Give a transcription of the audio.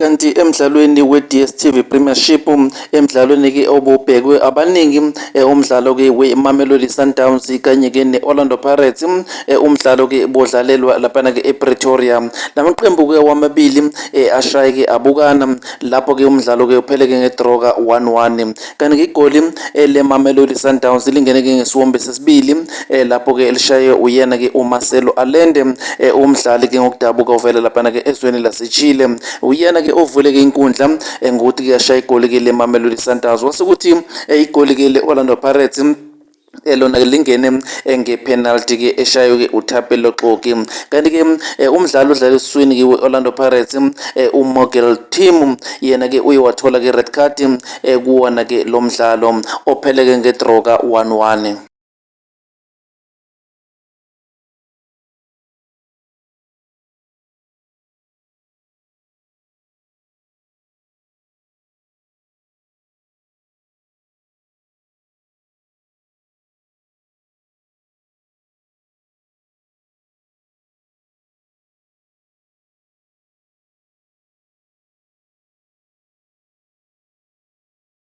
Kanti emidlalweni we-DStv premiership emidlalweni ke obubhekwe abaningi umdlalo ke we-Mamelodi Sundowns kanye ke ne-Orlando Pirates umdlalo ke bodlalelwa lapha ke ePretoria. Lamaqembu ke wamabili ashaye ke abukana lapho ke umdlalo ke upheleke ngedraw ka 1-1. Kanti ke igoli le-Mamelodi Sundowns lingene ke ngesiwombe sesibili lapho ke elishaye uyena ke uMarcelo Allende umdlali ke ngokudabuka uvela lapha ke ezweni laseChile. Uyena ovule ke inkundla ngokuthi kuyashaya igoli ke le-Mamelodi Sundowns wasukuthi igoli ke le-Orlando Pirates lona lingene ngepenalty ke eshayo ke uThapelo Xoki. Kanti ke umdlalo odlala esiswini ke we-Orlando Pirates uMiguel Timm yena ke uye wathola ke red card kuwona ke lo mdlalo opheleke ngedraw ka 1-1.